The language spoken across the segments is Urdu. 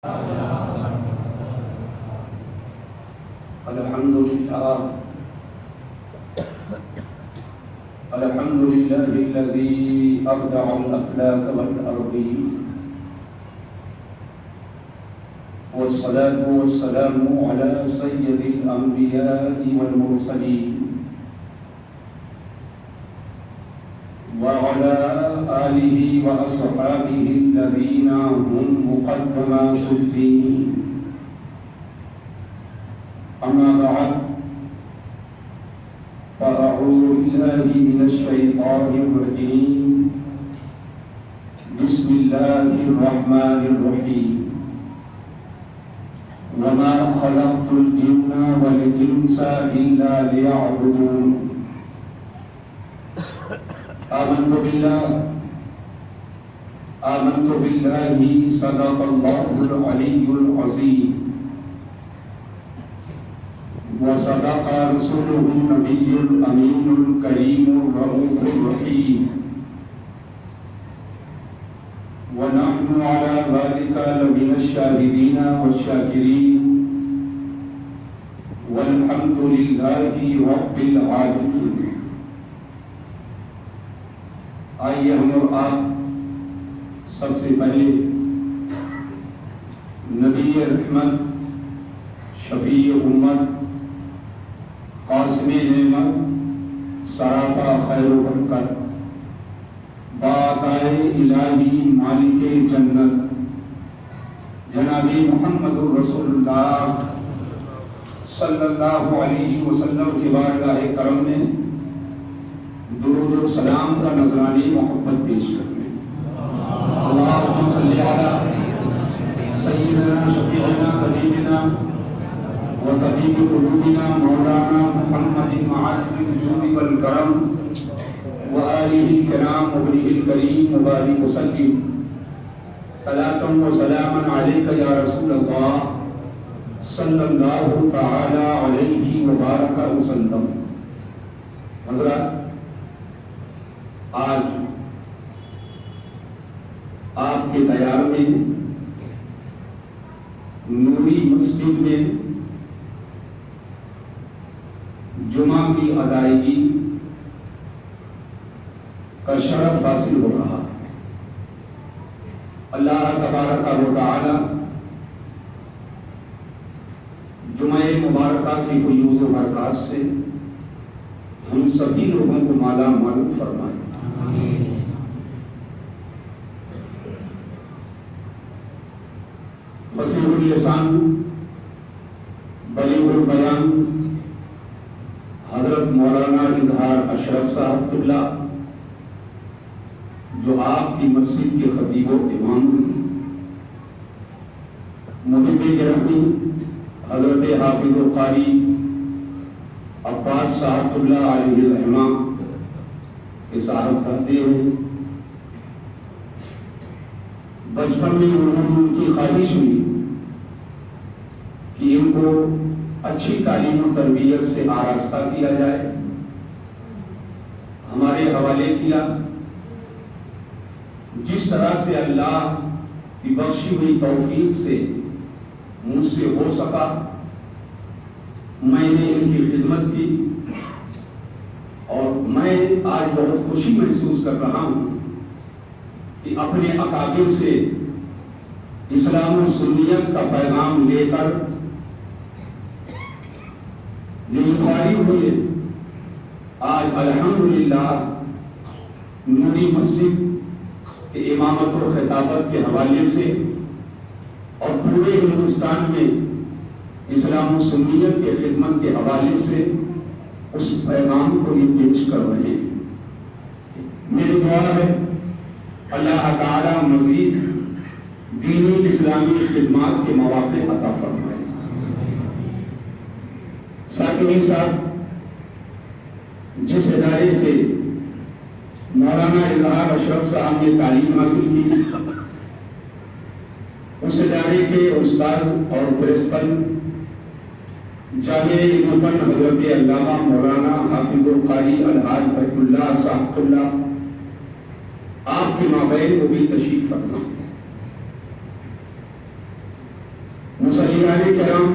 الحمد لله الذي أبدع الأفلاك والأرضين، والصلاة والسلام على سيد الأنبياء والمرسلين وعلى آله وأصحابه الذين هم مقدمات الدين. أما بعد، فأعوذ بالله من الشيطان الرجيم. بسم الله الرحمن الرحيم. وما خلقت الجن والإنس إلا ليعبدون. آمنت بالله صدق الله العلي العظيم، وصدق رسوله النبي الأمين الكريم الرؤوف الرحيم، ونحن على ذلك لمن الشاهدين والشاكرين، والحمد لله رب العالمين. آئیے ہم اور آپ سب سے پہلے نبی رحمت، شفیع امت، قاسم نعمت، سراپا خیر و برکت، باعطائے الہی مالک جنت جناب محمد رسول اللہ صلی اللہ علیہ وسلم کی بارگاہ کرم میں درود و سلام کا نذرانی محبت پیش کرنے. اللہم صلی علی سیدنا شفیعنا طبیبنا و طبیب قلوبنا مولانا محمد معلم الجود والکرم و آلہ الکرام وبنہ الکریم وبارک وسلم صلاۃ و سلاما علیک یا رسول اللہ صلی اللہ تعالی علیہ وبارک وسلم. حضرات، آج آپ کے دیار میں نوری مسجد میں جمعہ کی ادائیگی کا شرف حاصل ہو رہا. اللہ تبارک و تعالی جمعہ مبارکہ کی فیوز و برکات سے ہم سبھی لوگوں کو مالا مال فرمائے. فصیح اللسان بلیغ البیان حضرت مولانا اظہار اشرف صاحب قبلہ، جو آپ کی مسجد کے خطیب و امام، محب گرامی حضرت حافظ و قاری عباس صاحب اللہ علیہ الرحمہ کے صاحب کرتے ہیں. بچپن میں انہوں نے ان کی خواہش ہوئی کہ ان کو اچھی تعلیم و تربیت سے آراستہ کیا جائے. ہمارے حوالے کیا. جس طرح سے اللہ کی بخشی ہوئی توفیق سے مجھ سے ہو سکا میں نے ان کی خدمت کی، اور میں آج بہت خوشی محسوس کر رہا ہوں کہ اپنے اکابر سے اسلام و سنیت کا پیغام لے کر فارغ ہوئے آج الحمدللہ نوری مسجد کے امامت و خطابت کے حوالے سے اور پورے ہندوستان میں اسلام و سنیت کے خدمت کے حوالے سے اس پیغام کو یہ پیش کر رہے ہیں. میری دعا ہے اللہ تعالی مزید دینی اسلامی خدمات کے مواقع عطا فرمائے. ساتھیوں صاحب، جس ادارے سے مولانا اظہار اشرف صاحب نے تعلیم حاصل کی، اس ادارے کے استاد اور پرنسپل جامعہ علم فن حضرت علامہ مولانا حافظ القاری الحاج بیت اللہ صاحب اللہ، آپ کے مابین وہ بھی تشریف فرما. مسلمان کرام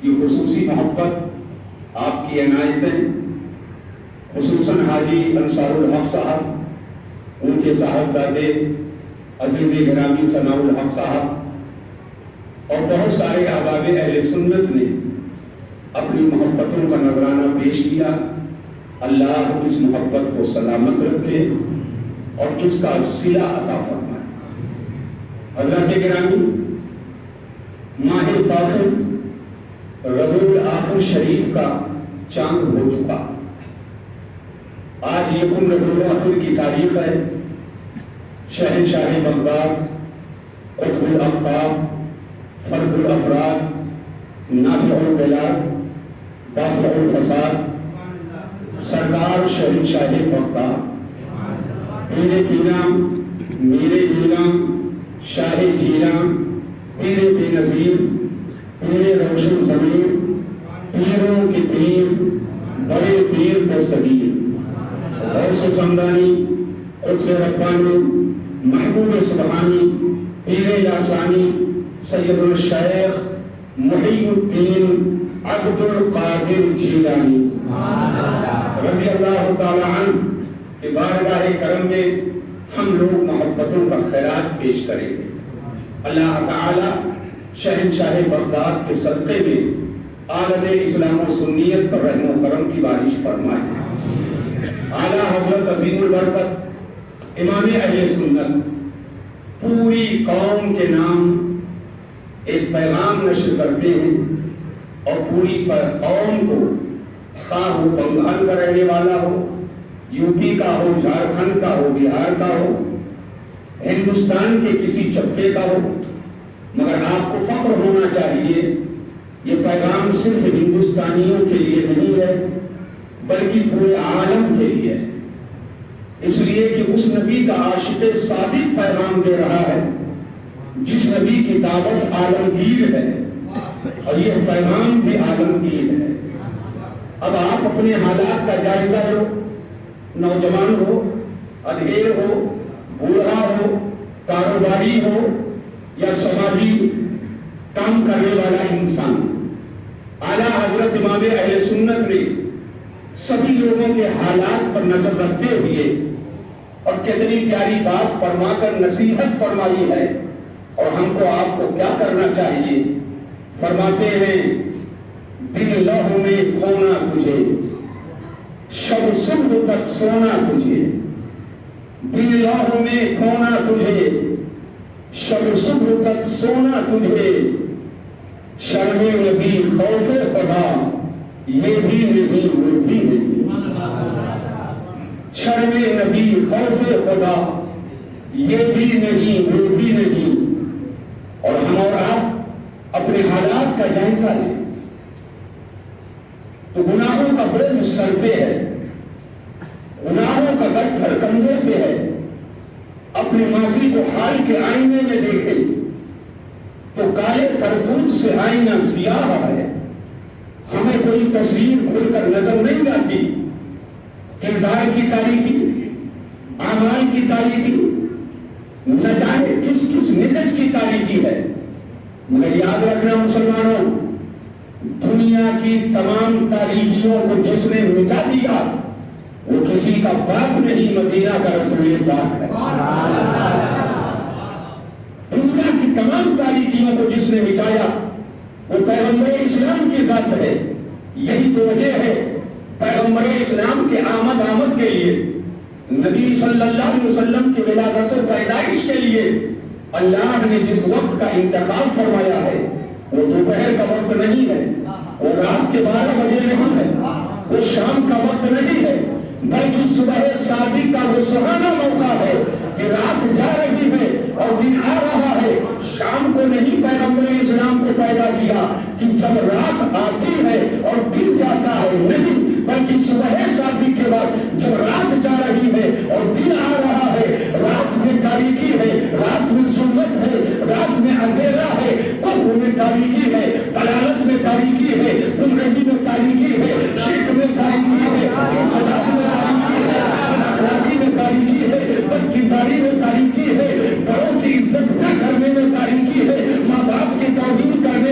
کی خصوصی محبت، آپ کی عنایتیں، خصوصاً حاجی انصار الحق صاحب، ان کے صاحبزادے عزیز گرامی ثناء الحق صاحب اور بہت سارے احباب اہل سنت نے اپنی محبتوں کا نذرانہ پیش کیا۔ اللہ اس محبت کو سلامت رکھے اور اس کا صلہ عطا فرمائے۔ حضرات گرامی، ماہ فاخر ربیع الاخر شریف کا چاند ہو چکا۔ آج یکم ربیع الاخر کی تاریخ ہے۔ شہنشاہ بغداد، قطب الاقطاب، فرد الافراد، نافع البلاد، دافع الفساد، سرکار شہنشاہ بغداد، پیر پیرام، میر پیرام، شاہ جیرام، پیر بے نظیر، پیر روشن زمین، پیروں کے پیر، بڑے پیر دستگیر، غوث سمدانی، قطب ربانی، محبوب سبحانی، پیر یاسانی، سید الشیخ محی الدین عبد القادر جیلانی رضی اللہ تعالی عنہ کی بارگاہ کرم میں ہم لوگ محبتوں کا خیرات پیش کریں گے۔ اللہ تعالی شہنشاہ بغداد کے صدقے میں عالم اسلام و سنیت پر رحم و کرم کی بارش فرمائے۔ اعلیٰ حضرت عظیم البرکت امام اہل سنت پوری قوم کے نام ایک پیغام نشر کرتے ہیں اور پوری قوم کو، خواہ وہ بنگال کا رہنے والا ہو، یو پی کا ہو، جھارکھنڈ کا ہو، بہار کا ہو، ہندوستان کے کسی چپکے کا ہو، مگر آپ کو فخر ہونا چاہیے یہ پیغام صرف ہندوستانیوں کے لیے نہیں ہے بلکہ پورے عالم کے لیے ہے، اس لیے کہ اس نبی کا عاشق صادق پیغام دے رہا ہے جس نبی کی دعوت عالمگیر ہے اور یہ پیغام بھی عالمگیر ہے۔ اب آپ اپنے حالات کا جائزہ لو، نوجوان ہو، ادھیڑ ہو، بوڑھا ہو، کاروباری ہو یا سماجی کام کرنے والا انسان، اعلیٰ حضرت امام اہل سنت نے سبھی لوگوں کے حالات پر نظر رکھتے ہوئے اور کتنی پیاری بات فرما کر نصیحت فرمائی ہے، اور ہم کو آپ کو کیا کرنا چاہیے۔ فرماتے ہیں دن لہو میں کھونا تجھے، شب صبح تک سونا تجھے، دن لہو میں کھونا تجھے، شب صبح تک سونا تجھے، شرم نبی خوف خدا یہ بھی نہیں وہ بھی نہیں، شرم نبی خوف خدا یہ بھی نہیں وہ بھی نہیں۔ اور ہم اور آپ اپنے حالات کا جائزہ لیں تو گناہوں کا بوجھ سر پہ ہے، گناہوں کا گٹھر کندھے پہ ہے۔ اپنے ماضی کو حال کے آئینے میں دیکھیں تو کالے کرتوت سے آئینہ سیاہ ہے، ہمیں کوئی تصویر کھل کر نظر نہیں آتی، کردار کی تاریکی، اعمال کی تاریکی، نہ جانے کس کس نگج کی تاریکی ہے۔ مگر یاد رکھنا مسلمانوں، دنیا کی تمام تاریکیوں کو جس نے مٹا دیا وہ کسی کا باپ نہیں، مدینہ کا رسول پاک ہے۔ دنیا کی تمام تاریکیوں کو جس نے مٹایا وہ پیغمبر اسلام کی ذات ہے۔ یہی تو وجہ ہے پیغمبر اسلام کے آمد کے لیے، نبی صلی اللہ علیہ وسلم کی ولادت و پیدائش کے لیے اللہ نے جس وقت کا انتخاب فرمایا ہے وہ دوپہر کا وقت نہیں ہے، وہ رات کے 12 بجے نہیں ہے، وہ شام کا وقت نہیں ہے، بلکہ صبح صادق کا وہ سہانا موقع ہے کہ رات جا رہی ہے اور دن آ رہا ہے۔ شام کو نہیں پیغمبر اسلام کو پیدا کیا کہ جب رات آتی ہے اور دن جاتا ہے، نہیں، بلکہ صبح صادق کے بعد جب رات جا رہی ہے اور دن آ رہا ہے، رات میں تاریکی ہے، رات میں ظلمت ہے، رات میں اندھیرا ہے، قبر میں تاریکی ہے، دلالت میں تاریکی ہے، گمراہی میں تاریکی ہے، شرک میں تاریکی ہے، انقلاب میں تاریکی ہے، اخلاقی میں تاریکی ہے، بدکرداری میں تاریکی ہے، بڑوں کی عزت نہ کرنے میں تاریکی ہے، ماں باپ کی توہین کرنے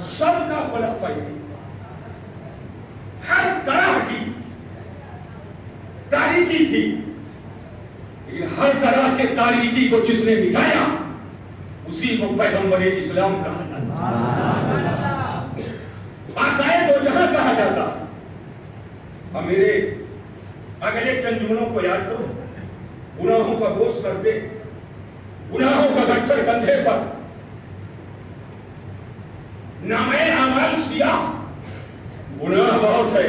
سب کا خلاصہ یہ ہر طرح کی تاریکی تھی، لیکن ہر طرح کے تاریکی کو جس نے مٹایا اسی کو پیغمبر اسلام کہا جاتا، باقاعدہ تو جہاں کہا جاتا۔ اور میرے اگلے چند جملوں کو یاد کرو، گناہوں کا بوجھ سر پہ، گناہوں کا گٹھر کندھے پر، نامہ اعمال سیاہ، گناہ بہت ہے۔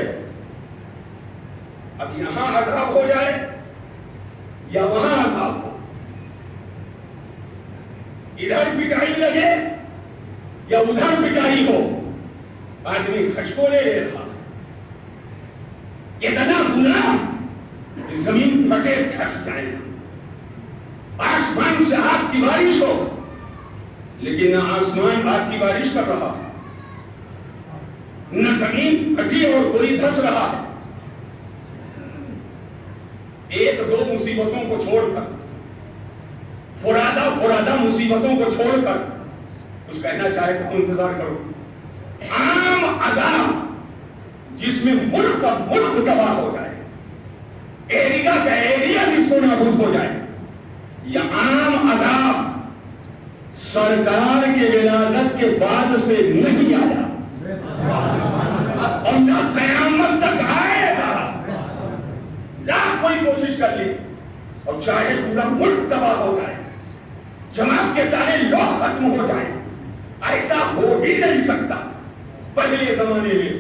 اب یہاں عذاب ہو جائے یا وہاں عذاب ہو، ادھر پٹائی لگے یا ادھر پٹائی ہو، آدمی خشکولے لے رہا، اتنا گناہ زمین پھٹے دھس جائے گا، آسمان سے آگ کی بارش ہو لیکن نہ آسمان آگ کی بارش کر رہا، نہ زمین پھٹی اور کوئی دھس رہا ہے۔ ایک دو مصیبتوں کو چھوڑ کر، فرادہ مصیبتوں کو چھوڑ کر کچھ کہنا چاہے تو انتظار کرو۔ عام عذاب جس میں ملک کا ملک تباہ ہو جائے، ایریا کا ایریا بھی سونا بھوت ہو جائے، یا عام عذاب سرکار کے ولادت کے بعد سے نہیں آیا اور نہ قیامت تک آئے گا، لاکھ کوئی کوشش کر لی اور چاہے پورا ملک تباہ ہو جائے، جماعت کے سارے لوگ ختم ہو جائیں، ایسا ہو ہی نہیں سکتا۔ پہلے زمانے میں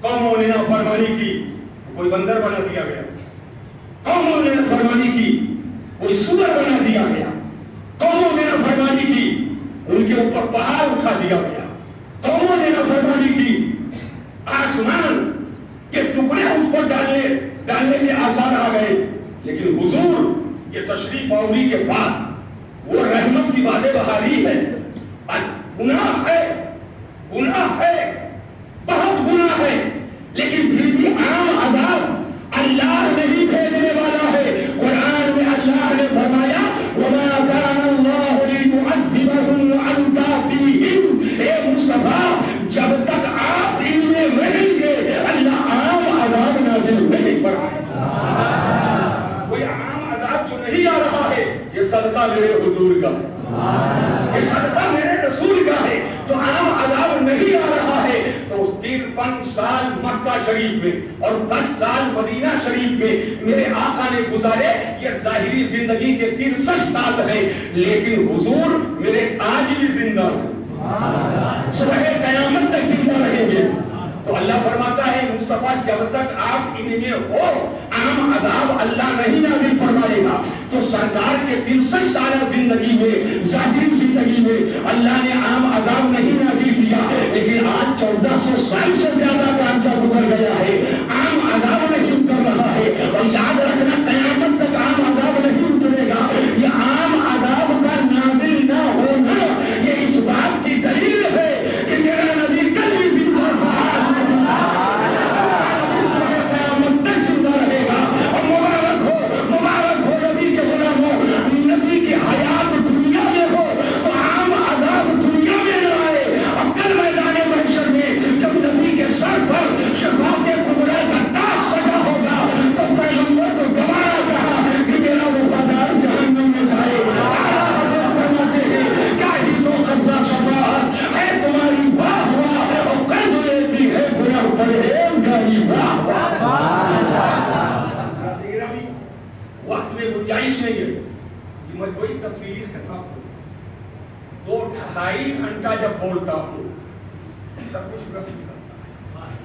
قوموں نے نافرمانی کی، کوئی بندر بنا دیا گیا، قوموں نے نافرمانی کی، کوئی سور بنا دیا گیا، قوموں نے نافرمانی کی، ان کے اوپر پہاڑ اٹھا دیا گیا، قوموں نے نافرمانی کی، آسمان کے ٹکڑے اوپر ڈالنے کے آثار آ گئے، لیکن حضور کے تشریف آوری کے بعد وہ رحمت کی باتیں بہاری ہے۔ گناہ ہے، بہت گناہ ہے، لیکن پھر بھی عام عذاب اللہ نہیں بھیجنے والا ہے۔ قرآن میں اللہ نے فرمایا وَمَا كَانَ اللَّهُ لِيُعَذِّبَهُمْ وَأَنْتَ فِيهِمْ، اے مصطفیٰ جب تک آپ ان میں رہیں گے اللہ عام عذاب نازل نہیں فرمائے۔ کوئی عام عذاب جو نہیں آ رہا ہے، یہ صدقہ میرے حضور کا ہے، یہ صدقہ میرے رسول کا ہے۔ جو عام عذاب نہیں آ رہا ہے تو 53 سال مکہ شریف میں اور 10 سال مدینہ شریف میں میرے آقا نے گزارے، یہ ظاہری زندگی کے 63 سال ہیں، لیکن حضور میرے آج بھی زندہ ہیں، صبح قیامت تک زندہ رہیں گے۔ تو اللہ فرماتا ہے مصطفیٰ جب تک آپ ان میں ہو عام عذاب اللہ نہیں نازل فرمائے گا۔ تو سرکار کے 63 سالہ زندگی میں، ظاہری زندگی میں اللہ نے عام عذاب نہیں نازل کیا، لیکن آج 1400 سال سے زیادہ کا عرصہ گزر گیا ہے، عام عذاب نہیں اتر رہا ہے۔ اور یاد رکھنا قیامت تک عام عذاب نہیں اترے گا۔ یہ عام عذاب کا نازل نہ ہونا یہ اس بات کی دلیل ہے کہ میرا نبی کل بھی زندہ تھا، وقت میں گنجائش نہیں ہے کہ میں کوئی تفصیلی خطاب کروں۔ 2-2.5 گھنٹہ جب بولتا ہوں تب کچھ رس نکلتا ہے،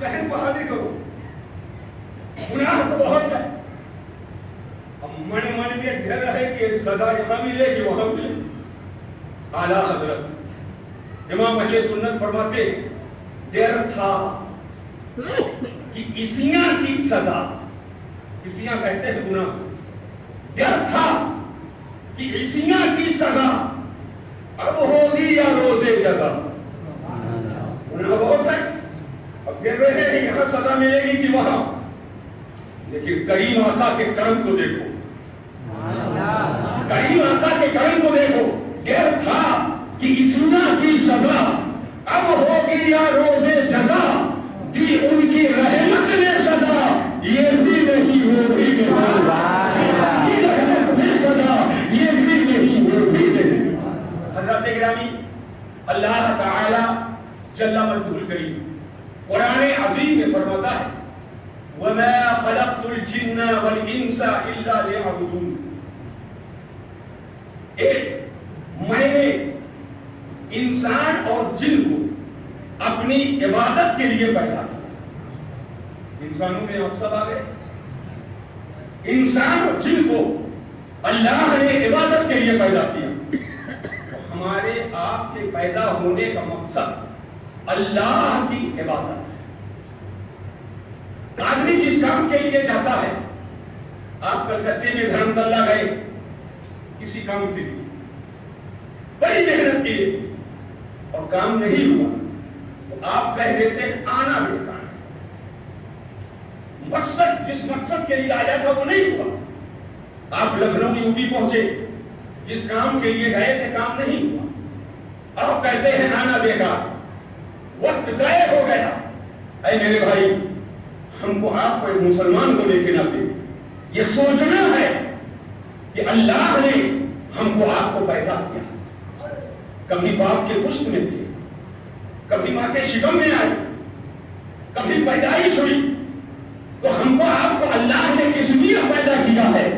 ذہن کو حاضر کرو، گناہ تو بہت ہے، اب من میں ڈر ہے کہ سزا یہاں ملے کہ وہاں ملے۔ اعلیٰ حضرت امام اہل سنت فرماتے ہیں ڈر تھا کہ عیسیاں کی سزا، عیسیاں کہتے ہیں گناہ، ڈر تھا کہ عیسیاں کی سزا اب ہوگی یا روزے جزا۔ گناہ بہت ہے، اب ڈر رہے ہیں یہاں سزا ملے گی کہ وہاں، لیکن کریم آقا کے کرم کو دیکھو، کریم آقا کے کرم کو دیکھو۔ ڈر تھا کہ اصلاح کی سزا اب ہوگی یا روزے جزا، دی ان کی رحمت نے صدا، یہ بھی نہیں وہ بھی نہیں، رحمت نے صدا، یہ بھی نہیں وہ بھی نہیں۔ حضرات گرامی، اللہ تعالی جل مجدہ کریم قرآن عظیم میں فرماتا ہے وَمَا خَلَقْتُ الْجِنَّ وَالْإِنسَ إِلَّا لِيَعْبُدُونِ، میں نے انسان اور جن کو اپنی عبادت کے لیے پیدا کیا۔ انسانوں میں آپ سب آ گئے، انسان اور جن کو اللہ نے عبادت کے لیے پیدا کیا۔ ہمارے آپ کے پیدا ہونے کا مقصد اللہ کی عبادت ہے۔ آدمی جس کام کے لیے جاتا ہے، آپ کلکتے میں دھرم تلہ گئے کسی کام کے لیے، بڑی محنت کی اور کام نہیں ہوا تو آپ کہہ دیتے ہیں آنا بیکار ہے۔ مقصد جس مقصد کے لیے آیا تھا وہ نہیں ہوا۔ آپ لکھنؤ یو پی پہنچے، جس کام کے لیے گئے تھے کام نہیں ہوا، آپ کہتے ہیں آنا بیکار، وقت ضائع ہو گیا۔ اے میرے بھائی، ہم کو آپ کو ایک مسلمان ہونے کے ناطے یہ سوچنا ہے کہ اللہ نے ہم کو آپ کو پیدا کیا، کبھی باپ کے پشت میں تھے، کبھی ماں کے شکم میں آئے، کبھی پیدائش ہوئی، تو ہم کو آپ کو اللہ نے کس لیے پیدا کیا ہے؟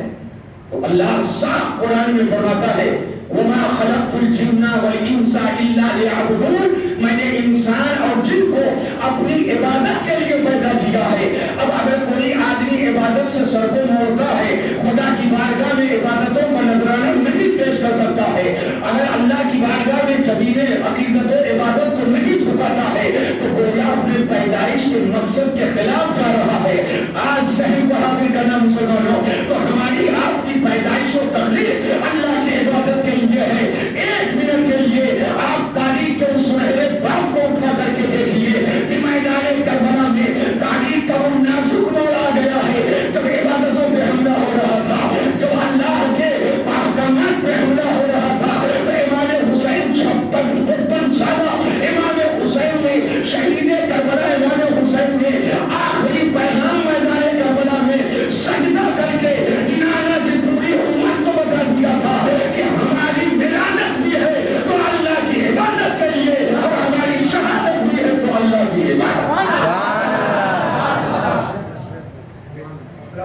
تو اللہ صاحب قرآن میں فرماتا ہے وَمَا خَلَقْتُ الْجِنَّ وَالْإِنسَ إِلَّا لِيَعْبُدُونِ، میں نے انسان اور جن کو اپنی عبادت کے لیے پیدا کیا ہے۔ اب اگر کوئی آدمی عبادت سے سر کو موڑتا ہے، خدا کی بارگاہ میں عبادتوں کا نذرانہ نہیں پیش کر سکتا ہے، اگر اللہ کی بارگاہ میں جبینے عقیدت و عبادت کو نہیں جھکاتا ہے، تو گویا اپنے پیدائش کے مقصد کے خلاف جا رہا ہے۔ آج صحیح بہادر کرنا مسلمانوں، تو ہماری آپ کی پیدائش و تخلیق اللہ کی عبادت کے لیے ہے۔ ایک منٹ کے لیے آپ تاریخ کے اس سنہرے باب کو اٹھا کر کے دیکھیے کہ میدان کربلا میں تاریخ کا وہ نازک موڑ آ گیا ہے جب عبادتوں پہ حملہ ہو رہا تھا، جب اللہ کے احکامات پہ حملہ ہو رہا تھا، تو امام حسین 56 سالہ امام حسین نے شہید کربلا، امام حسین نے آخری پیغام میدان کربلا میں سجدہ کر کے نعرہ کی پوری امت کو بتا دیا تھا کہ ہماری ولادت بھی ہے تو اللہ کی عبادت کے لیے، اور ہماری شہادت بھی ہے تو اللہ کی عبادت۔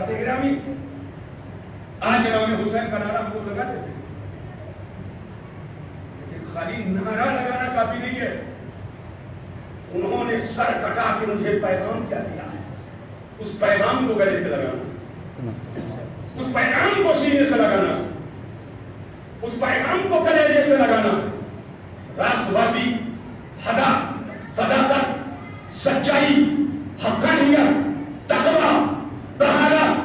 گرامی، آج امام حسین کا نعرہ ہم کو لگا دیتے ہیں، لیکن خالی نعرہ لگانا کافی نہیں ہے۔ انہوں نے سر کٹا کے مجھے پیغام کیا دیا ہے، اس پیغام کو گلے سے لگانا، اس پیغام کو سینے سے لگانا، اس پیغام کو کلیجے سے لگانا۔ راست بازی، حدا، صداقت، سچائی، حقانیت، تقوی، طہارت،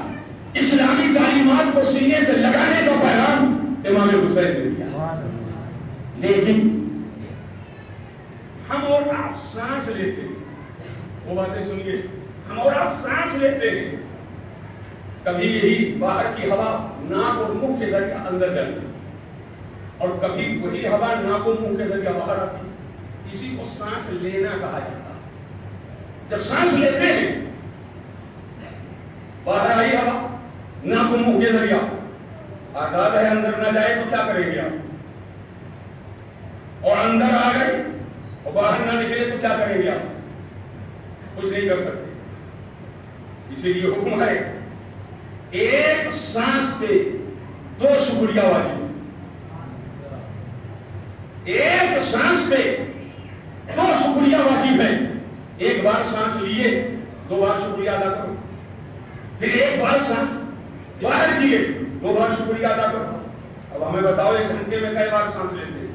اسلامی تعلیمات کو سینے سے لگانے کا پیغام امام حسین نے دیا۔ لیکن ہم اور آپ سانس لیتے ہیں، وہ باتیں سنیے، ہم اور آپ سانس لیتے ہیں، کبھی یہی باہر کی ہوا ناک اور منہ کے ذریعے اندر جاتی ہے، اور کبھی وہی ہوا ناک اور منہ کے ذریعے باہر آتی ہے۔ اسی کو سانس لینا کہا جاتا ہے۔ جب سانس لیتے ہیں، باہر آئی ہوا ناک اور منہ کے ذریعے آزاد ہے، اندر نہ جائے تو کیا کریں گے آپ؟ اور اندر آ گئے اور باہر نہ نکلے تو کیا کریں گے آپ؟ کچھ نہیں کر سکتے۔ اسی لیے حکم ہے ایک سانس پہ 2 شکریہ واجب، ایک سانس پہ 2 شکریہ واجب ہے۔ ایک بار سانس لیے 2 بار شکریہ ادا کرو، پھر ایک بار سانس باہر کیے 2 بار شکریہ ادا کرو۔ اب ہمیں بتاؤ 1 گھنٹے میں کئی بار سانس لیتے ہیں؟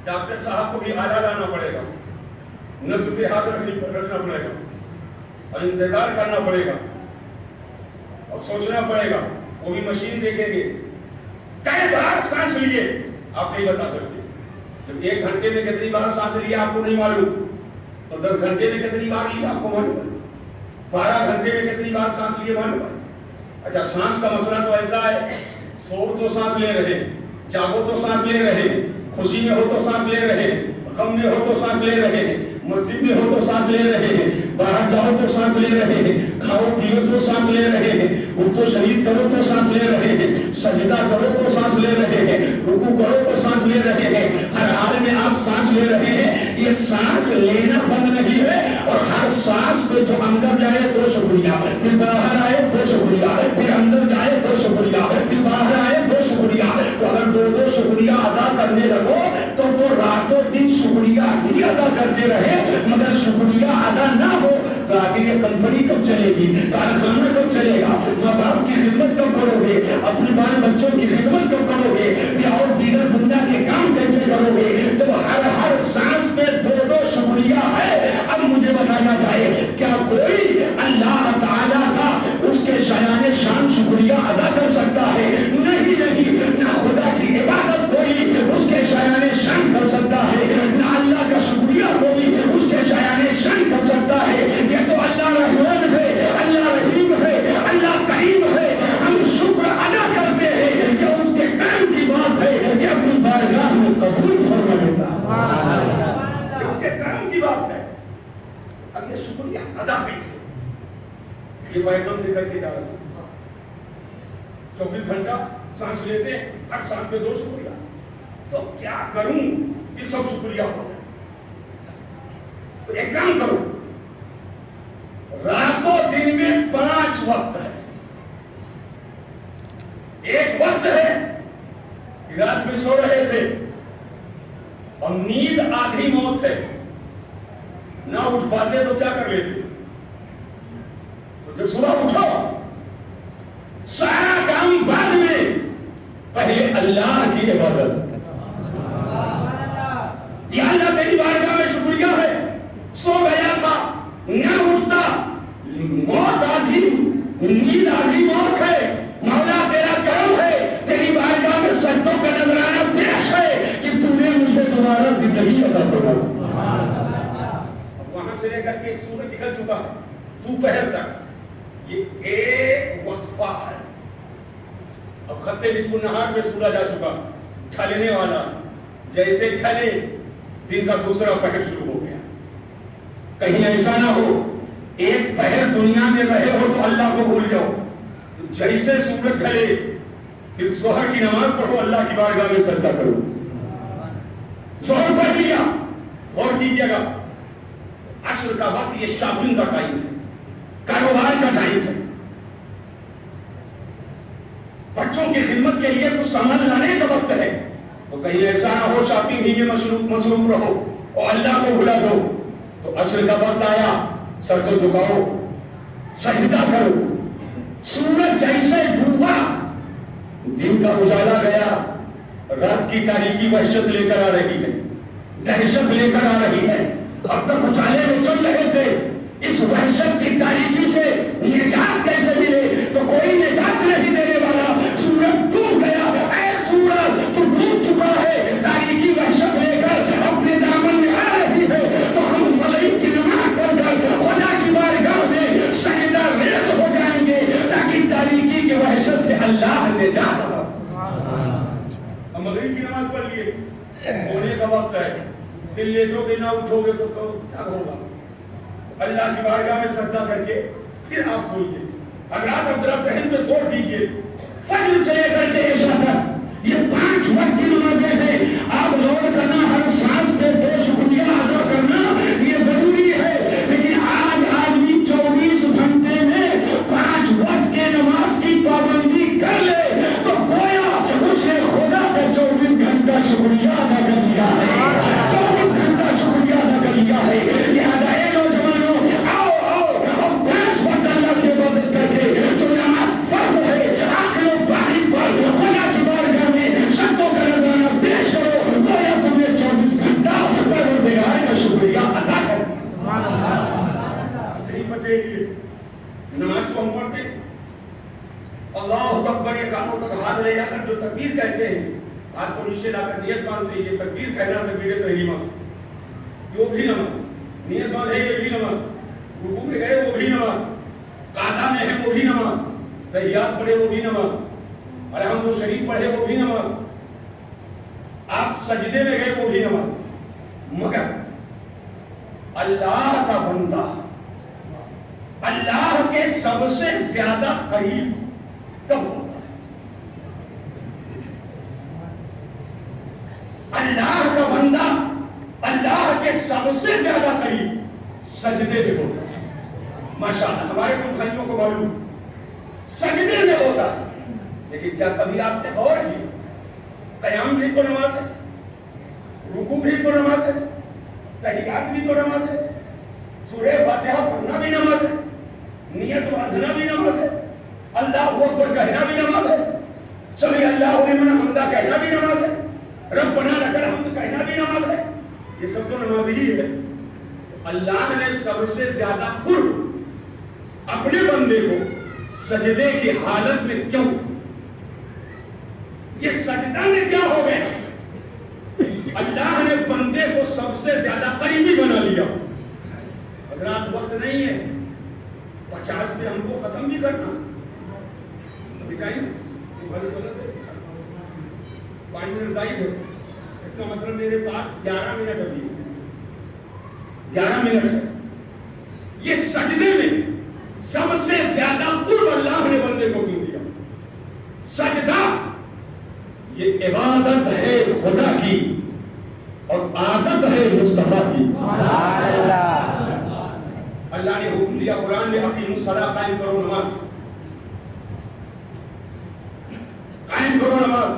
ڈاکٹر صاحب کو بھی آدھا لانا پڑے گا، نبض پہ ہاتھ رکھنا پڑے گا، اور انتظار کرنا پڑے گا، اور سوچنا پڑے گا، وہ بھی مشین دیکھیں گے کئی بار سانس لیے آپ نہیں بتا سکتے۔ جب 1 گھنٹے میں کتنی بار سانس لیا آپ کو نہیں معلوم، تو 10 گھنٹے میں کتنی بار لیا آپ کو معلوم ہے، 12 گھنٹے میں کتنی بار سانس لیے معلوم ہے۔ اچھا، سانس کا مسئلہ تو ایسا ہے، سو تو سانس لے رہے، جاگو تو سانس لے رہے، خوشی میں ہو تو سانس لے رہے ہیں، غم میں ہو تو سانس لے رہے ہیں، مسجد میں ہو تو سانس لے رہے ہیں، باہر جاؤ تو سانس لے رہے ہیں، کھاؤ پیو تو سانس لے رہے ہیں، اٹھو شریف کرو تو سانس لے رہے ہیں، سجدہ کرو تو سانس لے رہے ہیں، رکوع کرو تو سانس لے رہے ہیں، ہر حال میں آپ سانس لے رہے ہیں۔ یہ سانس لینا بند نہیں ہے، اور ہر سانس پہ جو اندر جائے تو شکریہ، پھر باہر آئے تو شکریہ، پھر اندر جائے تو شکریہ، پھر باہر آئے تو شکریہ۔ تو اگر دو شکریہ ادا کرنے لگو تو راتوں دن شکریہ ہی ادا کرتے رہے، مگر شکریہ ادا نہ ہو تو آگے یہ کمپنی کب چلے گی، کارخانہ کب چلے گا، ماں باپ کی خدمت کب کرو گے، اپنے بال بچوں کی خدمت کب کرو گے، یا اور دیگر دنیا کے کام کیسے کرو گے، جب ہر سانس پہ دو شکریہ ہے۔ اب مجھے بتایا جائے کیا کوئی اللہ تعالیٰ کا اس کے شایان شان شکریہ ادا کر سکتا ہے؟ نہیں، نہ خدا کی عبادت کوئی اس کے شایان شان کر سکتا ہے، نہ اللہ کا شکریہ کوئی اس کے شایان شان کر سکتا ہے۔ یہ تو اللہ رحمان ہے، اللہ رحیم ہے، اللہ کریم ہے۔ ہم شکر ادا کرتے ہیں کہ اس کے کام کی بات ہے کہ اپنی بارگاہ میں قبول فرما لیتا ہے، اس کے کام کی بات ہے۔ اب یہ شکریہ ادا کیسے؟ یہ پیغام سے کر کے جا رہا ہوں 24 گھنٹہ سانس لیتے ہیں، ہر سانس پہ 2 شکریہ، تو کیا کروں کہ سب شکریہ ہو جائے؟ تو ایک کام کرو، راتوں دن میں 5 وقت ہے۔ ایک وقت ہے کہ رات میں سو رہے تھے اور نیند آدھی موت ہے، نہ اٹھ پاتے تو کیا کر لیتے؟ تو جب صبح اٹھو سارا کام بعد میں، پہلے اللہ کی عبادت۔ یا اللہ تیری بارگاہ میں شکریہ ہے، سو گیا تھا نہ اٹھتا، موت آدھی، نیند آدھی موت ہے، مولا تیرا کرم ہے، تیری بارگاہ میں سجدوں کا نذرانہ پیش ہے کہ تو نے مجھے دوبارہ زندگی عطا فرمائی۔ وہاں سے لے کر کے سورج نکل چکا ہے، دوپہر تک یہ ایک وقفہ ہے۔ اب خطے نصف النہار میں سورج آ چکا، ڈھلنے والا، جیسے ڈھلے دن کا دوسرا پہر شروع ہو گیا۔ کہیں ایسا نہ ہو ایک پہر دنیا میں رہے ہو تو اللہ کو بھول جاؤ، جیسے سورج ڈھلے پھر ظہر کی نماز پڑھو، اللہ کی بارگاہ میں سجدہ کرو۔ ظہر پڑھ لیا، غور کیجیے گا، عصر کا وقت یہ شاپنگ کا ٹائم ہے، کاروبار کا ٹائم ہے، بچوں کی خدمت کے لیے کچھ سامان لانے کا وقت ہے۔ تو کہیں ایسا نہ ہو شاپنگ ہی میں مصروف رہو اور اللہ کو بھلا دو۔ تو عصر کا وقت آیا، سر کو جھکاؤ، سجدہ کرو۔ سورج جیسے ڈوبا، دن کا اجالا گیا، رات کی تاریکی وحشت لے کر آ رہی ہے، دہشت لے کر آ رہی ہے۔ اب تک اجالے میں چل رہے تھے، اس وحشت کی تاریکی سے نجات کیسے ملے؟ تو کوئی نجات نہیں دینے والا۔ سورج ڈوب گیا، اے سورج تو ڈوب چکا ہے، تاریکی وحشت لے کر اپنے دامن میں آ رہی ہے۔ تو ہم مغرب کی نماز پڑھ کر خدا کی بارگاہ میں سجدہ ریز ہو جائیں گے تاکہ تاریکی کی وحشت سے اللہ نجات دے۔ ہم مغرب کی نماز پڑھ لیے، سونے کا وقت ہے، پھر لیٹو گے نہ اٹھو گے تو کیا ہوگا؟ اللہ کی بارگاہ میں سجدہ کر کے پھر آپ سوئیے۔ حضرات اب ذرا ذہن پہ زور دیجیے، فجر سے لے کر کے عشاء تک یہ 5 وقت کی نمازیں ہیں۔ آپ لوٹ کرنا، ہر سانس پہ 2 شکریہ ادا کرنا یہ ضروری ہے، لیکن آج آدمی 24 گھنٹے میں 5 وقت کے نماز کی پابندی کر لے تو گویا اس نے خدا کا 24 گھنٹہ شکریہ ادا کر لیا ہے، 24 گھنٹہ شکریہ ادا کر لیا ہے۔ لہذا اے نوجوانوں، آؤ اب 5 وقت اللہ کی عبادت کر کے جو نماز فرض ہے آخر باریک پر خدا کی بارگاہ میں سجدوں کا نذرانہ پیش کرو، گویا تم نے 24 گھنٹہ پروردگار کا شکریہ ادا کر دیا۔ نہیں پتے یہ نماز کو ہم پڑھتے اللہ اکبر، یہ کانوں تک ہاتھ لے جا کر جو تکبیر کہتے ہیں، ہاتھ کو نیچے لا کر نیت باندھتے ہیں، یہ تکبیر کہنا تکبیر تحریمہ، جو بھی نماز، نیت باندھے یہ بھی نماز، رکوع میں گئے وہ بھی نماز، قعدہ میں ہے وہ بھی نماز، تحیات پڑھے وہ بھی نماز، الحمد شریف پڑھے وہ بھی نماز۔ آپ آپ سجدے میں گئے وہ بھی نماز، مگر اللہ کا بندہ اللہ کے سب سے زیادہ قریب کب ہوتا ہے؟ اللہ کا بندہ اللہ کے سب سے زیادہ قریب سجدے میں ہوتا ہے۔ ماشاءاللہ ہمارے کچھ بھائیوں کو معلوم سجدے میں ہوتا ہے، لیکن کیا کبھی آپ نے غور کی قیام بھی تو نماز ہے، رکوع بھی تو نماز ہے، تحیات بھی تو نماز ہے، سورہ فاتحہ پڑھنا بھی نماز ہے، نیت باندھنا بھی نماز ہے، اللہ اکبر کہنا بھی نماز ہے، سمی اللہ لمن حمدہ کہنا بھی نماز ہے، ربنا لک الحمد کہنا بھی نماز ہے، یہ سب تو نماز ہی ہے۔ اللہ نے سب سے زیادہ قرب اپنے بندے کو سجدے کی حالت میں کیوں؟ یہ سجدہ میں کیا ہو گیا؟ اللہ نے بندے کو سب سے زیادہ قریبی بنا لیا۔ حضرات وقت نہیں ہے 50 میں ہم کو ختم بھی کرنا، دکھائیں غلط ہے 5 منٹ زائد ہے، اس کا مطلب میرے پاس 11 منٹ ابھی 11 منٹ ہے۔ یہ سجدے میں سب سے زیادہ قرب اللہ نے بندے کو کیوں دیا؟ سجدہ یہ عبادت ہے خدا کی اور عادت ہے مصطفیٰ کی۔ سبحان اللہ۔ اللہ نے حکم دیا قرآن میں اقیموا الصلاۃ، قائم کرو نماز، قائم کرو نماز۔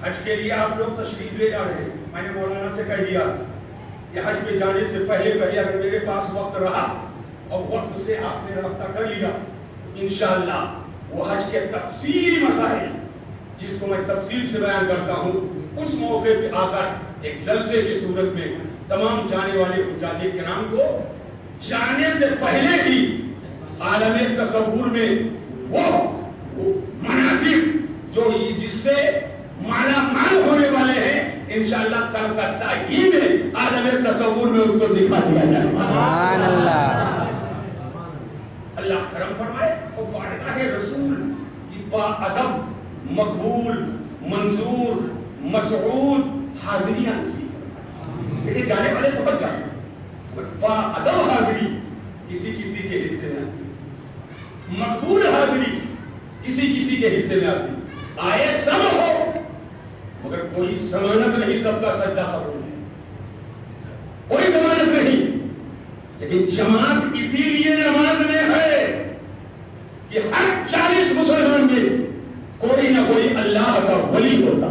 حج کے لیے آپ لوگ تشریف لے جا رہے ہیں، میں نے مولانا سے کہہ دیا کہ حج پہ جانے سے پہلے اگر میرے پاس وقت رہا اور وقت سے آپ نے رابطہ کر لیا انشاءاللہ وہ حج کے تفصیلی مسائل جس کو میں تفصیل سے بیان کرتا ہوں اس موقع پہ آ کر ایک جلسے کی صورت میں تمام جانے والے حجاج کرام کو جانے سے پہلے ہی عالم تصور میں وہ مناظر جو جس سے مالا مال ہونے والے ہیں انشاءاللہ کلکتہ ہی میں عالم تصور میں اس کو دکھا دیا جائے۔ سبحان اللہ۔ اللہ کرم فرمائے اور بارگاہ رسول کی با ادب مقبول منظور مسعود حاضریاں نصیب فرمائے۔ لیکن جانے والے تو بچ جاتے ہیں، با ادب حاضری کسی کسی کے حصے میں آتی، مقبول حاضری کسی کسی کے حصے میں آتی۔ آئے سب ہو مگر کوئی ضمانت نہیں سب کا سجدہ قبول ہے، کوئی ضمانت نہیں۔ لیکن جماعت اسی لیے نماز میں ہے کہ ہر 40 مسلمان میں کوئی نہ کوئی اللہ کا ولی ہوتا،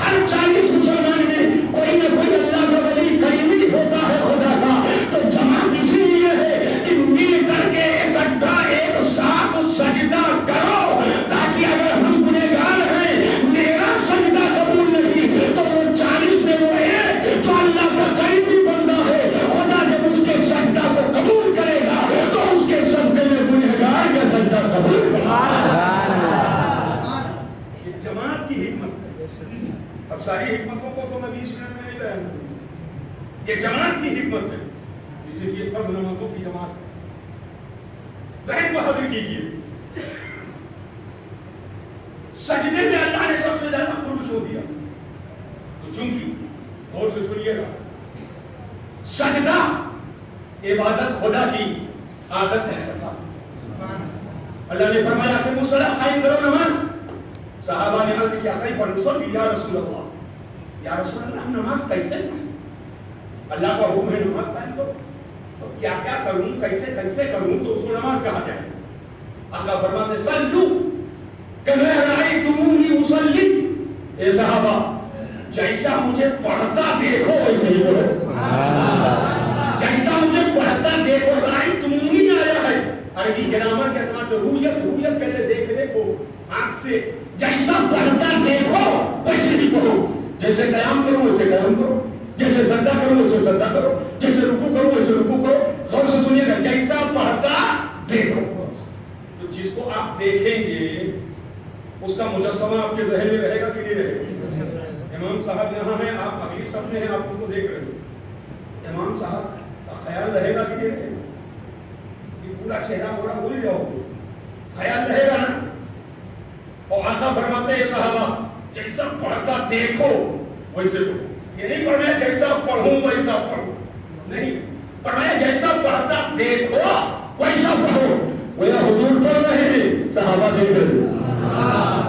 ہر 40 مسلمان میں کوئی نہ کوئی اللہ کا ولی قریبی ہوتا ہے خدا کا۔ تو جماعت اسی لیے ہے کہ مل کر کے اکٹھا ایک ساتھ سجدہ کرو تاکہ اگر ہم گنہگار ہیں میرا سجدہ قبول نہیں تو وہ 40 میں وہ ایک جو اللہ کا قریبی بندہ ہے خدا جب اس کے سجدہ کو قبول کرے گا تو اس کے سجدے میں گنہگار کا سجدہ قبول کرے گا۔ یہ جماعت کی حکمت ہے۔ اب ساری حکمتوں کو تو میں 20 منٹ میں نہیں بیان کروں، یہ جماعت کی حکمت ہے، اسی لیے فرض نمازوں کی جماعت ہے۔ ذہن کو حاضر کیجیے سجدے میں اللہ نے سب سے زیادہ قرب کیوں دیا؟ تو چونکہ غور سے سنیے گا سجدہ عبادت خدا کی عادت ہے۔ سجدہ اللہ نے فرمایا کہ الصلاۃ، قائم کرو نماز۔ صحابہ نے عرض کیا کیف نصلی یا رسول اللہ، یا رسول اللہ ہم نماز کیسے پڑھیں؟ اللہ کا حکم ہے نماز قائم کرو، تو کیا کیا کروں کیسے کیسے کروں تو اس کو نماز کہا جائے؟ آقا فرماتے صلو کما رأیتمونی اصلی، اے صحابہ جیسا مجھے پڑھتا دیکھو ویسے ہی بولو، جیسا مجھے پڑھتا دیکھو۔ رأیتمونی میں آیا ہے عربی گرامر کے اعتبار سے رویت پہلے دیکھنے کو آنکھ سے، جیسا پڑھتا دیکھو ویسے ہی پڑھو، جیسے قیام کرو ویسے قیام کرو، جیسے سجدہ کرو ویسے سجدہ کرو، جیسے رکوع کرو ویسے رکوع کرو۔ غور سے سنیے گا جیسا پڑھتا دیکھو، تو جس کو آپ دیکھیں گے اس کا مجسمہ آپ کے ذہن میں رہے گا کہ نہیں رہے گا؟ امام صاحب یہاں ہیں، آپ اگلی صف میں ہیں، آپ ان کو دیکھ رہے ہیں، امام صاحب کا خیال رہے گا کہ نہیں رہے گا؟ کہ پورا چہرہ پورا بھول جاؤ، خیال رہے گا نا؟ اور آقا فرماتے ہیں صحابہ جیسا پڑھتا دیکھو ویسے پڑھو. یہ نہیں پڑھنا جیسا پڑھوں ویسا پڑھو, نہیں پڑھنا جیسا پڑھتا دیکھو ویسا پڑھو. وہ حضور پڑھ رہے ہیں, صحابہ دیکھ رہے ہیں.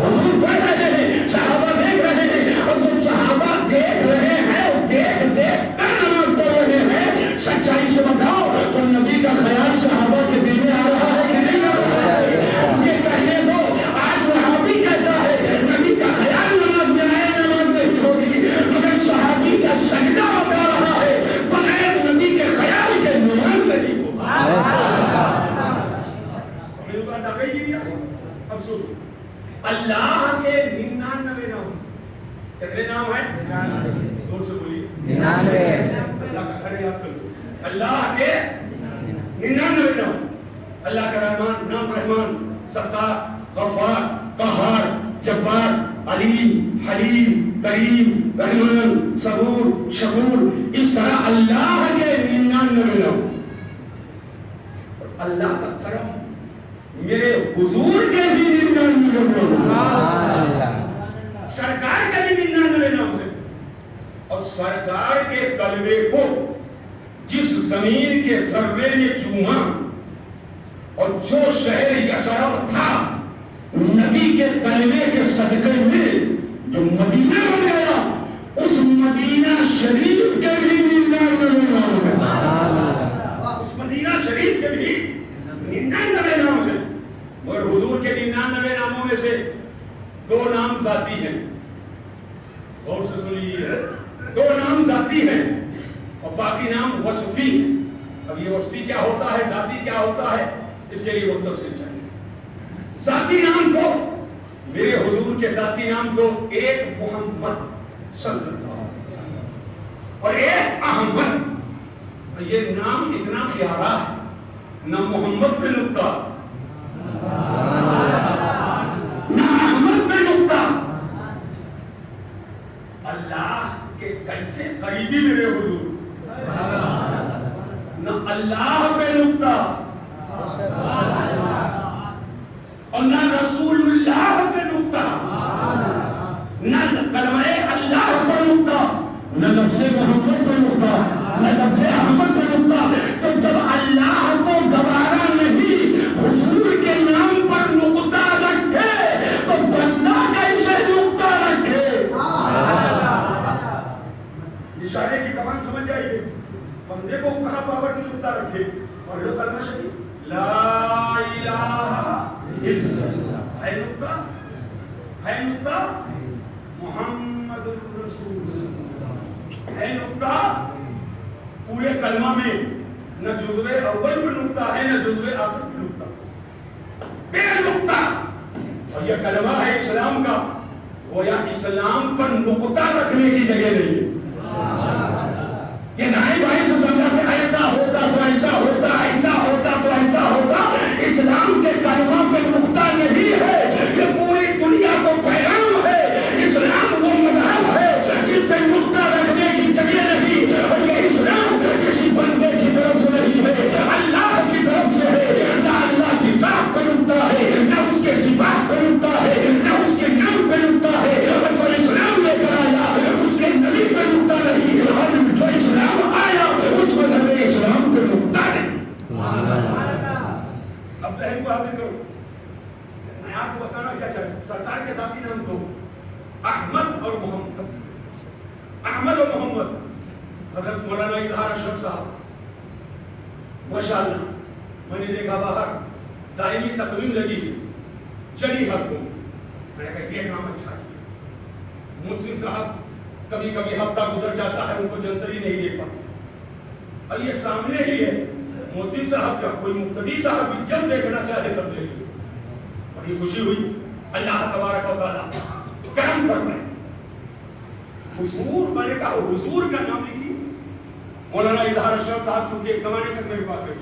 حضور پڑھ رہے ہیں, صحابہ دیکھ رہے ہیں. اور جب صحابہ دیکھ رہے ہیں, دیکھ دیکھ کر نماز پڑھ رہے ہیں, سچائی سے بتاؤ تو نبی کا خیال صحابہ کے دل میں آ رہا ہے کہ نہیں آ رہا ہے؟ یہ کہنے دو. آج وہابی کہتا ہے نبی کا خیال نماز میں آئے, نماز نہیں ہوگی, مگر صحابی کا سجدہ بتا رہا ہے بغیر نبی کے خیال کے نماز نہیں ہوگی. اب سوچو, اللہ کے 99 نام, کتنے نام ہیں؟ دور سے بولیے. 99. اللہ کا گھر یاد کر لو. اللہ کے 99 نام. اللہ کا رحمان, نام رحمان, ستار, غفار, قہار, جبار, علیم, حلیم, کریم, رحمان, صبور, شکور. اس طرح اللہ کے 99 نام. اللہ کا کرم میرے حضور کے بھی 99 نام, سرکار کے بھی 99 نام ہے. اور سرکار کے کلمے کو جس زمین کے ذرے نے چوما اور جو شہر یثرب تھا نبی کے کلمے کے صدقے میں جو مدینہ بن گیا, اس مدینہ شریف کے بھی 99 نام ہے. اس مدینہ شریف کے بھی 99 نام ہیں. اور حضور کے 99 ناموں میں سے 2 نام ذاتی ہیں. غور سے سنیے, 2 نام ذاتی ہیں اور باقی نام وصفی ہیں. اب یہ وصفی کیا ہوتا ہے, ذاتی کیا ہوتا ہے, اس کے لیے وقت تفصیل چاہیے. ذاتی نام تو میرے حضور کے ذاتی نام تو ایک محمد صلی اللہ علیہ وسلم اور ایک احمد. یہ نام اتنا پیارا ہے, نہ محمد پہ نقطہ, نہ احمد پہ نقطہ. اللہ کے کیسے قریبی میرے حضور, نہ اللہ پہ نقطہ اور نہ رسول اللہ پہ نقطہ, نہ کلمہ اللہ پہ نقطہ, نہ لفظ محمد پہ نقطہ, نہ لفظ احمد پہ نقطہ. تو جب اللہ کو گوارا نہیں حضور کے نام پر نقطہ رکھے تو بندہ کیسے نقطہ رکھے؟ اشارے کی زبان سمجھ جائیے. بندے کو کہاں پاور کی نقطہ رکھے. اور لو کلمہ شریف لا الہ الا اللہ ہے نقطہ, ہے نقطہ. محمد الرسول اللہ ہے نقطہ. پورے کلمہ میں نہ جزو اول پہ نقطہ ہے, نہ جزو آخر پہ نقطہ, بے نقطہ. اور یہ کلمہ ہے اسلام کا, گویا اسلام پر نقطہ رکھنے کی جگہ نہیں ہے. یہ دائیں بائیں سے سمجھا کہ ایسا ہوتا تو ایسا ہوتا, ایسا ہوتا تو ایسا ہوتا. اسلام کے کلمہ پہ نقطہ نہیں ہے, یہ پوری دنیا کو پیغام ہے. اسلام وہ مذہب ہے جس پہ نقطہ رکھنے کی جگہ نہیں. اور یہ اسلام کسی بندے کی طرف سے نہیں ہے, اللہ کی طرف سے ہے. نہ اللہ کی ذات پہ نقطہ ہے, نہ اس کے صفات پہ نقطہ ہے, نہ اس کے نام پہ نقطہ ہے. اور جو اسلام لے کر آیا اس کے نبی پہ نقطہ نہیں, اور جو اسلام آیا اس کو نبی اسلام پہ نقطہ نہیں. اب ذہن کو حاضر کرو. میں آپ کو بتانا کیا چاہتا ہوں. سرکار کے ذاتی نام تو احمد اور محمد. احمد اور محمد. حضرت مولانا اظہار اشرف صاحب ماشاءاللہ میں نے دیکھا باہر دائمی تقویم لگی ہے, چلی ہر کو. میں نے کہا یہ کام اچھا کیا. محسن صاحب کبھی کبھی ہفتہ گزر جاتا ہے, ان کو جنتری نہیں دے پاتے. اور یہ سامنے ہی ہے محسن صاحب کا, کوئی مقتدی صاحب بھی جب دیکھنا چاہے تب دیکھے. بڑی خوشی ہوئی. اللہ تبارک و تعالی کرم فرمائے. حضور, میں نے کہا حضور کا نام لکھی. مولانا اظہار اشرف صاحب کیونکہ ایک زمانے تک میرے پاس رہے,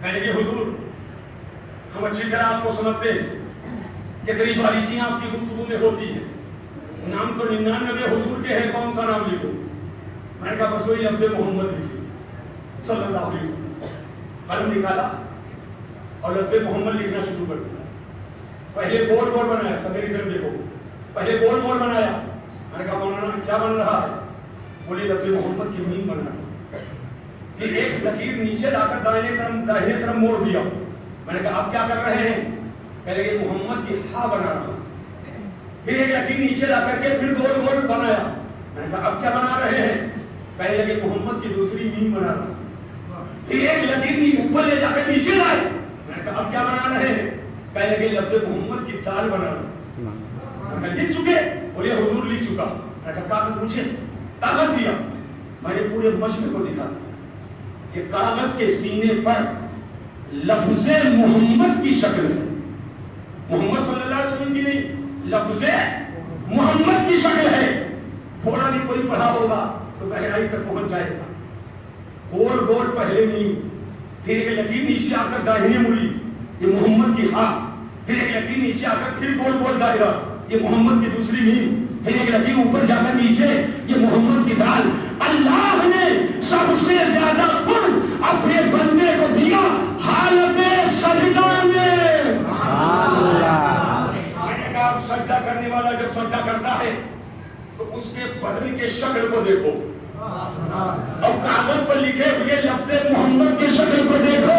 میں نے کہا حضور ہم اچھی طرح آپ کو سمجھتے ہیں, کتنی باریکیاں آپ کی گفتگو میں ہوتی ہیں. نام تو 99 حضور کے ہیں, کون سا نام لکھو؟ میں نے کہا بس وہی لفظ محمد لکھی صلی اللہ علیہ وسلم. قلم نکالا اور لفظ محمد لکھنا شروع کر دیا. پہلے بورڈ بنایا, سب میری طرف دیکھو, پہلے گول گول بنایا. میں نے کہا مولانا کیا بن رہا ہے؟ بولے لفظ محمد کی میم بنا رہا. پھر ایک لکیر نیچے لا کر داہنے طرف موڑ دیا. میں نے کہا آپ کیا کر رہے ہیں؟ کہہ لگے محمد کی ہا بنا رہا. پھر ایک لکیر نیچے لا کر کے پھر گول گول بنایا. میں نے کہا اب کیا بنا رہے ہیں؟ کہنے لگے محمد کی دوسری میم بنا رہا. پھر ایک لکیر اوپر لے جا کر نیچے لائے. میں نے کہا اب کیا بنا رہے ہیں؟ کہنے لگے لفظ محمد کی دال بنا رہا. میں لکھ چکے؟ بولے حضور لکھ چکا. میں نے کہا کاغذ مجھے طاقت دیا. میں نے پورے مشرق کو دکھا کہ کاغذ کے سینے پر لفظ محمد کی شکل ہے. محمد صلی اللہ علیہ وسلم کی نہیں، لفظ محمد کی شکل ہے. تھوڑا بھی کوئی پڑھا ہوگا تو گہرائی تک پہنچ جائے گا. گول گول پہلے نہیں، پھر ایک لکیر نیچے آ کر داہنے مڑی، یہ محمد کی ہاں. پھر ایک لکیر نیچے آ کر پھر گول گول دائرہ، یہ محمد کی دوسری میم. پھر ایک لکیر اوپر جا کر نیچے، یہ محمد کی دال. اللہ نے سب سے زیادہ قرب اپنے بندے کو دیا حالت سجدہ میں. میں نے کہا سجدہ کرنے والا جب سجدہ کرتا ہے تو اس کے بدن کے شکل کو دیکھو اور کاغذ پر لکھے ہوئے لفظ محمد کی شکل کو دیکھو.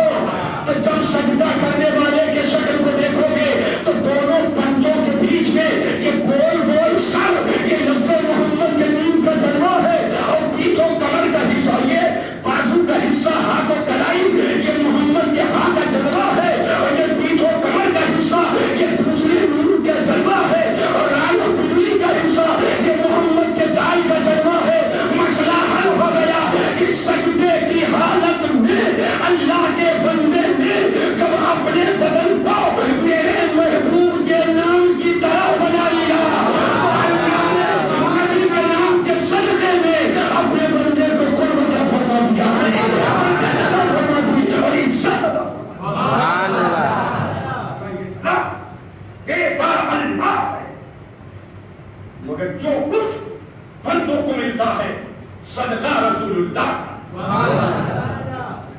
تو جب سجدہ کرنے والے کے شکل کو دیکھو گے تو دونوں پنجوں کے بیچ میں یہ گول گول سر، یہ لفظ محمد کے نیم کا جلوہ ہے. اور پیٹھوں کمر کا حصہ، یہ بازو کا حصہ، ہاتھ و کلائی، یہ محمد کے ہاتھ کا جلوہ ہے. اور یہ پیٹھوں کمر کا حصہ یہ دوسری نور کا جلوہ ہے. اور ران و پنڈلی کا حصہ یہ محمد کے دال کا جلوہ ہے. مسئلہ حل ہو گیا. اس سجدے کی حالت میں اللہ کے بندے نے جب اپنے بدن کو میرے محبوب کے نام کی طرح بنا لیا تو اللہ نے نبی کے نام کے صدقے میں اپنے بندے کو قربت فرما دیا ہے، فرما دی اور عزت عطا فرما دیتا اللہ ہے. مگر جو کچھ بندوں کو ملتا ہے صدقہ رسول اللہ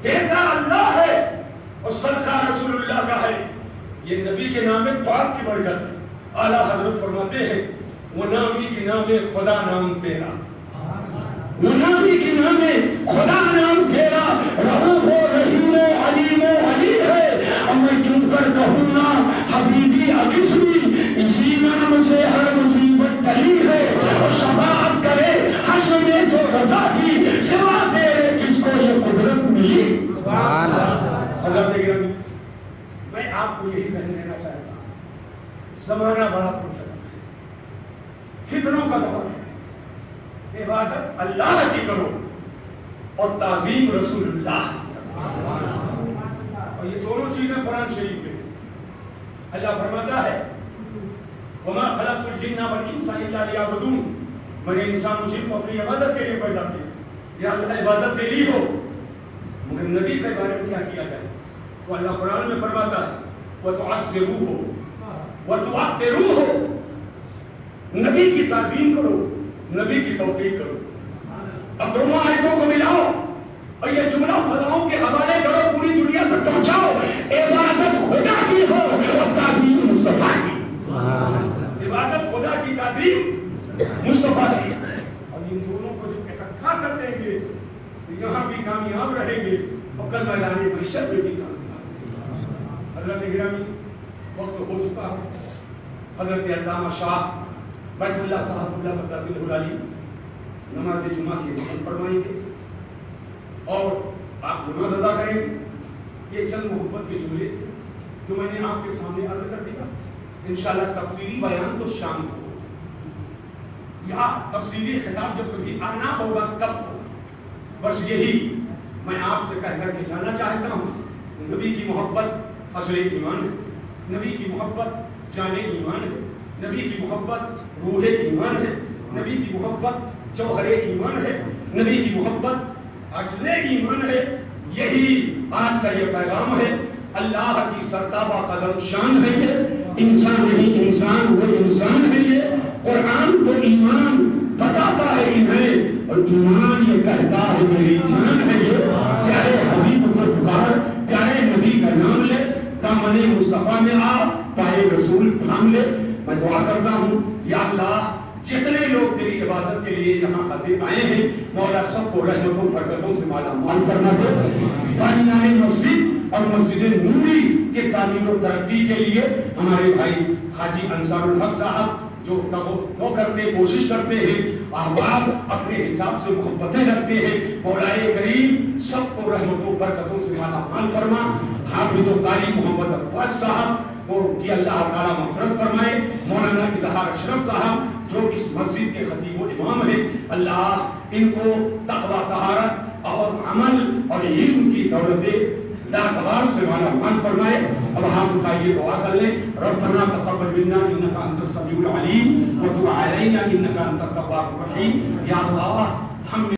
دیتا اللہ ہے اور صدقہ رسول اللہ کا ہے. یہ نبی کے نام پاک کی برکت ہے. اعلیٰ حضرت فرماتے ہیں وہ نامی کی نام خدا نام تیرا، وہ نامی کی نام خدا نام تیرا. رؤوف و رحیم و علیم و علی ہے. اور میں کیوں کر کہوں نا حبیبی اغثنی، اسی نام سے ہر مصیبت ٹلی ہے. اور شفاعت کرے حشر میں جو رضا کی، سوا تیرے کس کو یہ قدرت ملی. سبحان اللہ. حضرت گرامی میں آپ کو یہی ذہن دینا چاہتا ہوں، زمانہ بڑا پرفتن ہے، فتنوں کا دور ہے. عبادت اللہ کی کرو اور تعظیم رسول اللہ. اور یہ دونوں چیزیں قرآن شریف میں اللہ فرماتا ہے وَمَا خَلَقْتُ الْجِنَّ وَالْإِنسَ إِلَّا لِيَعْبُدُونِ. میں نے انسان و جن کو اپنی عبادت کے لیے پیدا کیا. یا اللہ عبادت تیری ہو. مگر نبی کے بارے میں کیا کیا جائے؟ تو اللہ قرآن میں فرماتا ہے وَتُعَزِّرُوهُ وَتُوَقِّرُوهُ. نبی کی تعظیم کرو، نبی کی توقیر کرو. اب دونوں آیتوں کو ملاؤ اور یہ جملہ فضاؤں کے حوالے کرو، پوری دنیا تک پہنچاؤ. عبادت خدا کی ہو اور تعظیم مصطفیٰ کی. عبادت خدا کی، تعظیم مصطفیٰ کی. اور ان دونوں کو جب اکٹھا کر دیں گے تو یہاں بھی کامیاب رہیں گے اور کل میدان محشر میں بھی کامیاب. حضرت گرامی وقت ہو چکا ہے. حضرت علامہ شاہ بیت اللہ صاحب اللہ مدد العلی نماز جمعہ کی رسم فرمائیں گے اور آپ نماز ادا کریں گے. یہ چند محبت کے جملے تھے جو میں نے آپ کے سامنے عرض کر دیا. انشاءاللہ تفصیلی بیان تو شام کو، یا تفصیلی خطاب جب کبھی آنا ہوگا تب ہو. بس یہی میں آپ سے کہہ کر کے جانا چاہتا ہوں. نبی کی محبت اصل ایمان ہے، نبی کی محبت جان ایمان ہے، نبی کی محبت روح ایمان ہے، نبی کی محبت جوہر ایمان ہے، نبی کی محبت اصل ایمان ہے. یہی آج کا یہ پیغام ہے. اللہ کی سرتابہ قدم شان ہے یہ، انسان نہیں انسان، وہ انسان ہے یہ. قرآن تو ایمان بتاتا ہے انہیں اور ایمان یہ کہتا ہے میری جان ہے یہ. پیارے حبیب کو پکار، پیارے نبی کا نام لے، دامن مصطفیٰ میں آ، پائے رسول تھام لے. میں دعا کرتا ہوں یا اللہ جتنے لوگ تیری عبادت کے لیے یہاں حاضر آئے ہیں مولا سب کو رحمتوں برکتوں سے مالا مال کرنا دے. بانی مسجد اور مسجد نوری کے تعمیر و ترقی کے لیے ہمارے بھائی حاجی انصار الحق صاحب جو وہ کرتے کوشش کرتے ہیں احباب اپنے حساب سے محبتیں رکھتے ہیں مولا کریم سب کو رحمتوں برکتوں سے مالا مال فرما. حافظ و قاری محمد عباس صاحب کو کہ اللہ تعالیٰ مغفرت فرمائے. مولانا اظہار اشرف صاحب جو اس مسجد کے خطیب و امام ہیں اللہ ان کو تقوی طہارت اور عمل اور علم کی دولت لازوال سے مالا مال فرمائے. اب ہم کا یہ دعا کر لیں ربنا تقبل منا انک انت السمیع العلیم وتب علینا انک انت التواب الرحیم. یا اللہ ہم